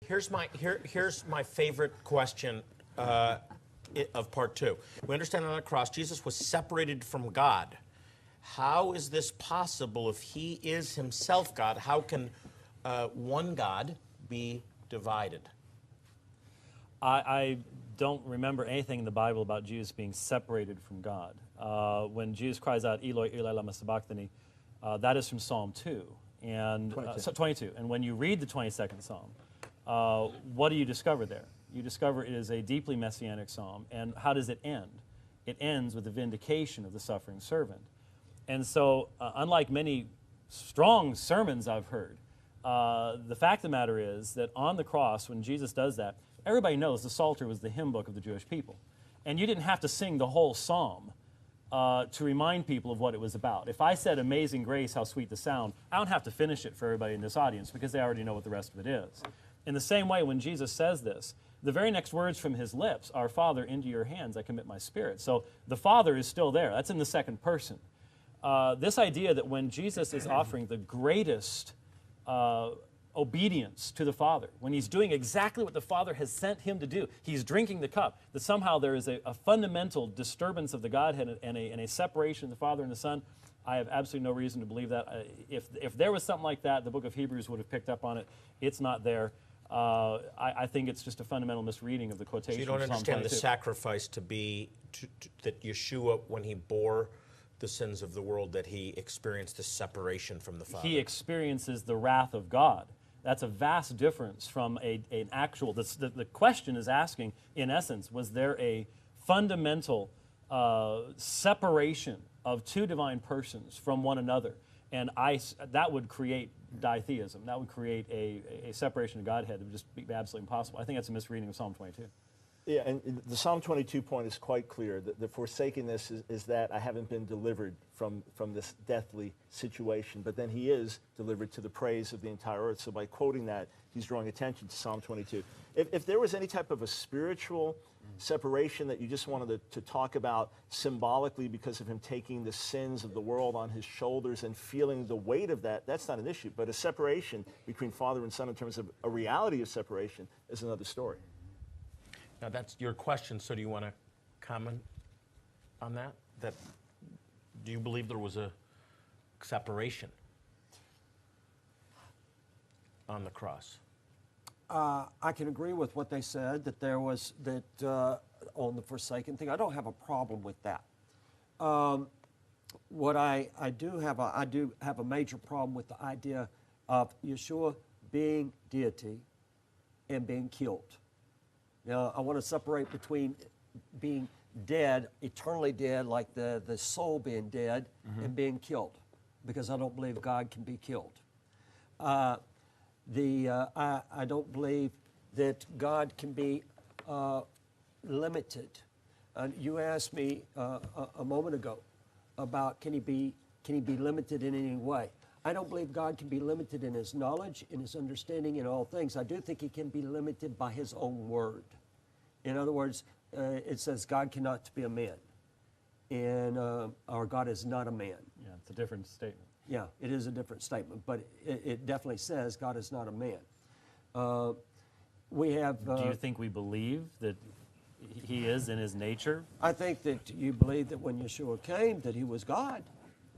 Here's my favorite question of part 2. We understand on the cross, Jesus was separated from God. How is this possible if he is himself God? How can one God be divided? I don't remember anything in the Bible about Jesus being separated from God. When Jesus cries out, Eloi, Eloi, lama sabachthani, that is from Psalm 2. And 22. And when you read the 22nd Psalm, what do you discover there? You discover it is a deeply messianic psalm. And how does it end? It ends with the vindication of the suffering servant. And so, unlike many strong sermons I've heard, the fact of the matter is that on the cross, when Jesus does that, everybody knows the Psalter was the hymn book of the Jewish people. And you didn't have to sing the whole psalm to remind people of what it was about. If I said, Amazing Grace, how sweet the sound, I don't have to finish it for everybody in this audience because they already know what the rest of it is. In the same way, when Jesus says this, the very next words from his lips are, Father, into your hands I commit my spirit. So the Father is still there. That's in the second person. This idea that when Jesus is offering the greatest obedience to the Father, when he's doing exactly what the Father has sent him to do, he's drinking the cup, that somehow there is a fundamental disturbance of the Godhead and a separation of the Father and the Son, I have absolutely no reason to believe that. If there was something like that, the book of Hebrews would have picked up on it. It's not there. I think it's just a fundamental misreading of the quotation. So you don't understand the sacrifice to be, that Yeshua, when he bore the sins of the world, that he experienced the separation from the Father. He experiences the wrath of God. That's a vast difference from an actual, the question is asking, in essence, was there a fundamental separation of two divine persons from one another? And that would create ditheism. That would create a separation of Godhead that would just be absolutely impossible. I think that's a misreading of Psalm 22. Yeah, and the Psalm 22 point is quite clear. The forsakenness is that I haven't been delivered from this deathly situation, but then he is delivered to the praise of the entire earth. So by quoting that, he's drawing attention to Psalm 22. If there was any type of a spiritual separation that you just wanted to talk about symbolically because of him taking the sins of the world on his shoulders and feeling the weight of that, that's not an issue. But a separation between Father and Son in terms of a reality of separation is another story. Now that's your question, so do you want to comment on that? Do you believe there was a separation on the cross? I can agree with what they said, that there was, on the forsaken thing. I don't have a problem with that. What I do have a major problem with the idea of Yeshua being deity and being killed. Now, I want to separate between being dead, eternally dead, like the soul being dead, and being killed, because I don't believe God can be killed. I don't believe that God can be limited. You asked me a moment ago about can he be limited in any way. I don't believe God can be limited in his knowledge, in his understanding, in all things. I do think he can be limited by his own word. In other words, it says God cannot be a man, and our God is not a man. Yeah, it's a different statement. Yeah, it is a different statement, but it definitely says God is not a man. We have. Do you think we believe that he is in his nature? I think that you believe that when Yeshua came, that he was God.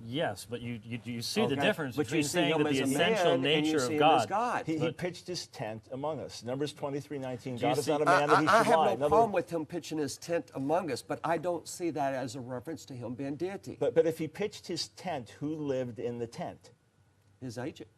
Yes, but you see Okay, the difference but between you see saying him that the as a essential man, and you nature see of him as God. God. He pitched his tent among us. Numbers 23:19. Do you God is see- not a man that he should I lie. have no problem with him pitching his tent among us, but I don't see that as a reference to him being deity. But if he pitched his tent, who lived in the tent? His agent.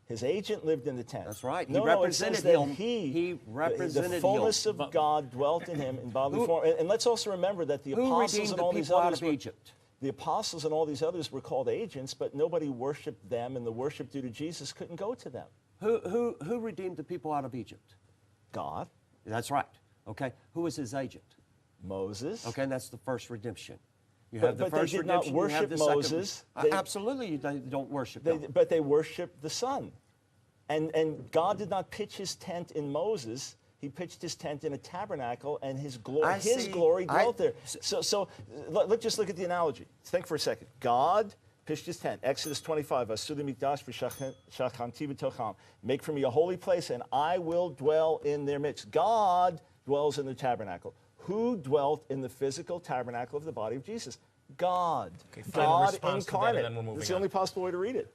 His agent lived in the tent. That's right. He No, represented it says that him. he He represented the fullness him. of God dwelt in him in bodily Who- form. And let's also remember that the Who apostles redeemed and the all these people out others of Egypt? the apostles and all these others were called agents, but nobody worshipped them, and the worship due to Jesus couldn't go to them. Who redeemed the people out of Egypt? God, That's right. Okay. Who was his agent? Moses. Okay, and that's the first redemption. You But- have the but they first did not redemption. You have worship the second. Moses. They- Absolutely, they don't worship him. But they worshiped the Son. And God did not pitch his tent in Moses. He pitched his tent in a tabernacle, and his glory dwelt there. So let's just look at the analogy. Think for a second. God Pishtis 10, Exodus 25, Asudi Mikdash v'shachanti b'tocham. Make for me a holy place, and I will dwell in their midst. God dwells in the tabernacle. Who dwelt in the physical tabernacle of the body of Jesus? God. Okay, final God response to that, and incarnate. then we're moving That's the on. only possible way to read it.